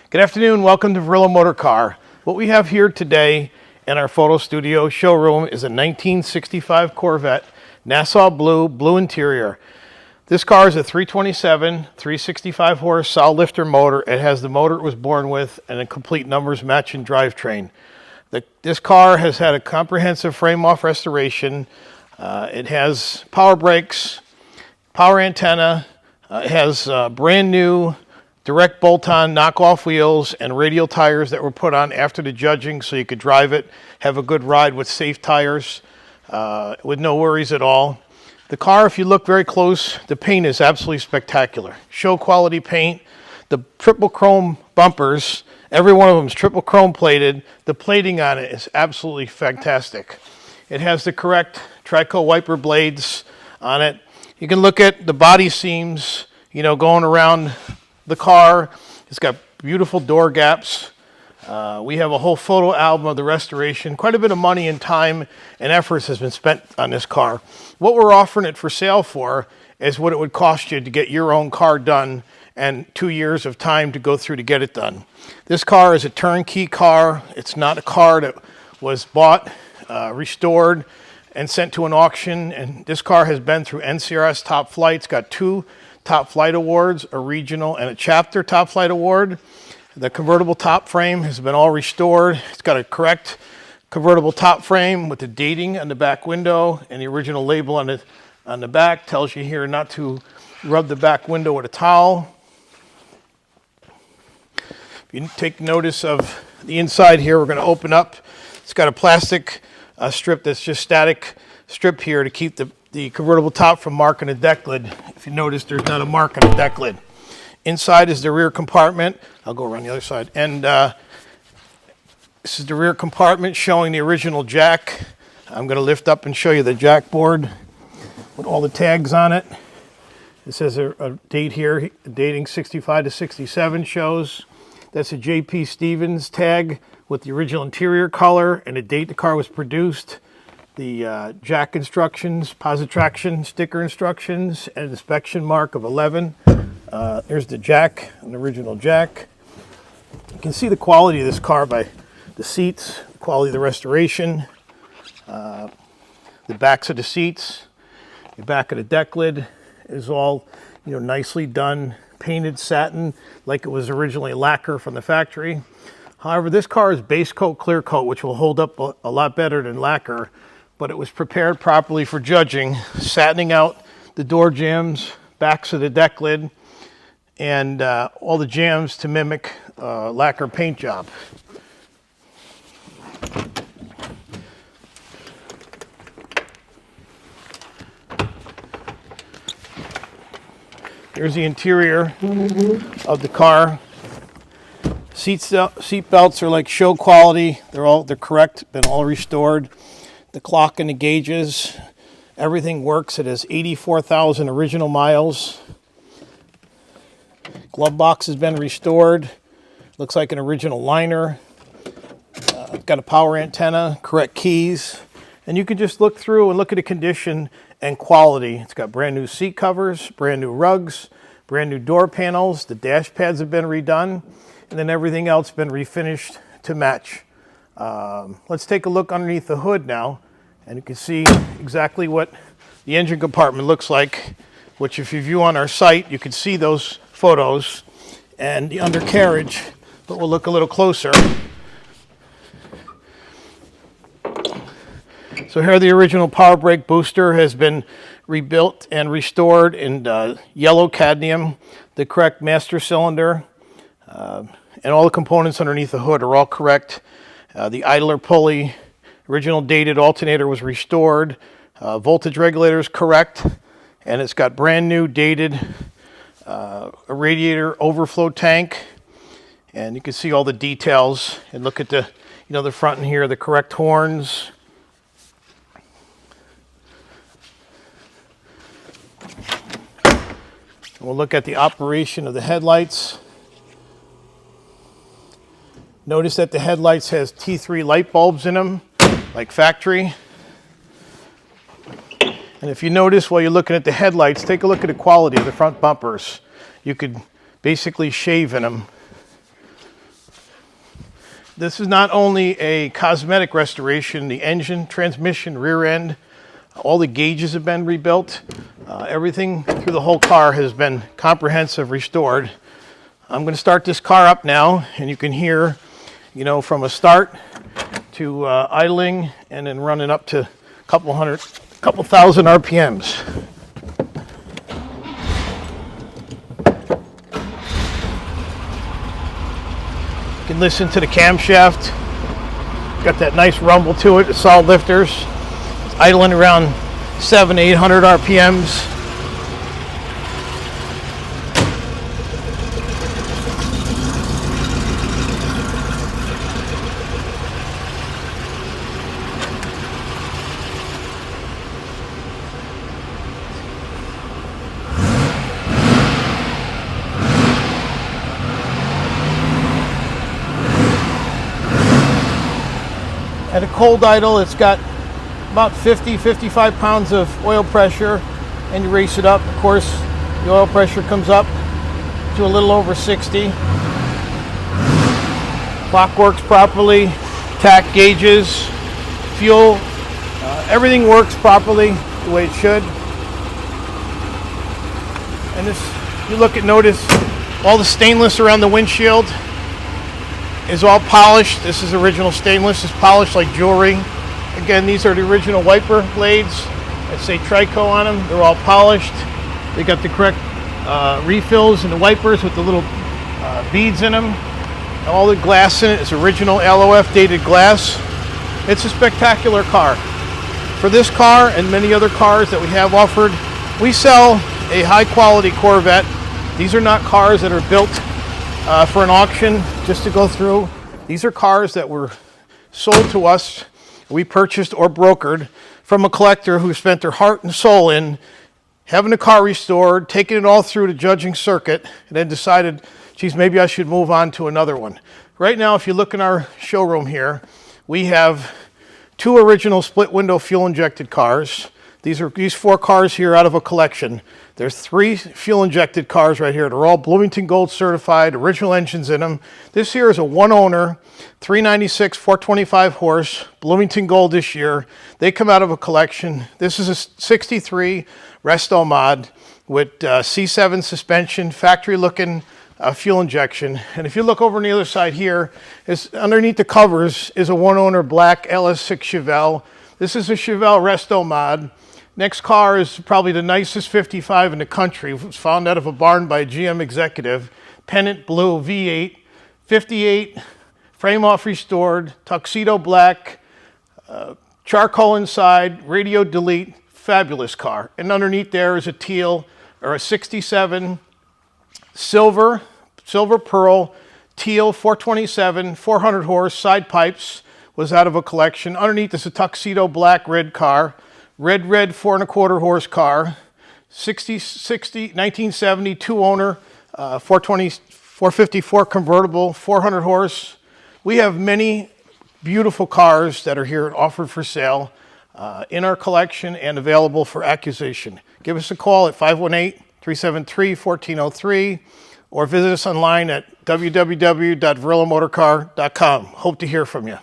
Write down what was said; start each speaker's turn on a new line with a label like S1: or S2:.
S1: Good afternoon, welcome to Verillo Motor Car. What we have here today in our photo studio showroom is a 1965 Corvette, Nassau Blue, blue interior. This car is a 327, 365 horse solid lifter motor. It has the motor it was born with and a complete numbers matching drivetrain. This car has had a comprehensive frame-off restoration. It has power brakes, power antenna, it has brand new direct bolt-on knockoff wheels and radial tires that were put on after the judging so you could drive it, have a good ride with safe tires, with no worries at all. The car, if you look very close, the paint is absolutely spectacular. Show quality paint. The triple chrome bumpers, every one of them is triple chrome plated. The plating on it is absolutely fantastic. It has the correct Trico wiper blades on it. You can look at the body seams, going around the car. It's got beautiful door gaps. We have a whole photo album of the restoration. Quite a bit of money and time and efforts has been spent on this car. What we're offering it for sale for is what it would cost you to get your own car done and 2 years of time to go through to get it done. This car is a turnkey car. It's not a car that was bought, restored, and sent to an auction. And this car has been through NCRS Top Flight. It's got 2 Top Flight Awards, a regional and a chapter Top Flight Award. The convertible top frame has been all restored. It's got a correct convertible top frame with the dating on the back window and the original label on the back. Tells you here not to rub the back window with a towel. If you take notice of the inside here, we're going to open up. It's got a plastic strip that's just static strip here to keep the convertible top from marking the deck lid. If you notice, there's not a mark on the deck lid. Inside is the rear compartment. I'll go around the other side. And this is the rear compartment showing the original jack. I'm going to lift up and show you the jack board with all the tags on it. It says a date here, dating 65 to 67 shows. That's a J.P. Stevens tag with the original interior color and the date the car was produced. The jack instructions, positraction sticker instructions, and inspection mark of 11. There's the jack, an original jack. You can see the quality of this car by the seats, the quality of the restoration, the backs of the seats, the back of the deck lid is all nicely done, painted satin like it was originally lacquer from the factory. However, this car is base coat, clear coat, which will hold up a lot better than lacquer, but it was prepared properly for judging, satining out the door jambs, backs of the deck lid, and all the jambs to mimic lacquer paint job. Here's the interior of the car. Seat belts are like show quality. They're correct, been all restored. The clock and the gauges, everything works. It has 84,000 original miles. Glove box has been restored. Looks like an original liner. Got a power antenna, correct keys. And you can just look through and look at the condition and quality. It's got brand new seat covers, brand new rugs, brand new door panels. The dash pads have been redone. And then everything else been refinished to match. Let's take a look underneath the hood now. And you can see exactly what the engine compartment looks like, which if you view on our site, you can see those photos and the undercarriage, but we'll look a little closer. So here the original power brake booster has been rebuilt and restored in yellow cadmium, the correct master cylinder, and all the components underneath the hood are all correct. The idler pulley, original dated alternator was restored. Voltage regulator is correct, and it's got brand new dated a radiator overflow tank, and you can see all the details and look at the the front and here, the correct horns. We'll look at the operation of the headlights. Notice that the headlights has T3 light bulbs in them, like factory. And if you notice while you're looking at the headlights, take a look at the quality of the front bumpers. You could basically shave in them. This is not only a cosmetic restoration, the engine, transmission, rear end, all the gauges have been rebuilt. Everything through the whole car has been comprehensive restored. I'm going to start this car up now, and you can hear, you know, from a start to idling and then running up to a couple thousand RPMs. You can listen to the camshaft. Got that nice rumble to it, the solid lifters. It's idling around 700-800 RPMs. At a cold idle, it's got about 50-55 pounds of oil pressure, and you race it up. Of course, the oil pressure comes up to a little over 60. Clock works properly, tack gauges, fuel, everything works properly the way it should. And this, you notice all the stainless around the windshield is all polished. This is original stainless. It's polished like jewelry. Again, these are the original wiper blades that say Trico on them. They're all polished. They got the correct refills in the wipers with the little beads in them. All the glass in it is original LOF dated glass. It's a spectacular car. For this car and many other cars that we have offered, we sell a high quality Corvette. These are not cars that are built for an auction just to go through. These are cars that were sold to us, we purchased or brokered from a collector who spent their heart and soul in having the car restored, taking it all through the judging circuit, and then decided, geez, maybe I should move on to another one. Right now, if you look in our showroom here, we have two original split window fuel injected cars. These four cars here out of a collection. There's three fuel injected cars right here. They're all Bloomington Gold certified, original engines in them. This here is a one owner, 396, 425 horse, Bloomington Gold this year. They come out of a collection. This is a 63 Resto mod with C7 suspension, factory looking fuel injection. And if you look over on the other side here, is underneath the covers is a one owner black LS6 Chevelle. This is a Chevelle Resto mod. Next car is probably the nicest 55 in the country. It was found out of a barn by a GM executive. Pennant blue V8, 58, frame off restored, tuxedo black, charcoal inside, radio delete, fabulous car. And underneath there is a teal or a 67 silver pearl, teal 427, 400 horse, side pipes, was out of a collection. Underneath is a tuxedo black red car. Red 4.25 horse car, 1970, two owner, 454 convertible, 400 horse. We have many beautiful cars that are here offered for sale in our collection and available for acquisition. Give us a call at 518-373-1403 or visit us online at www.verillamotorcar.com. Hope to hear from you.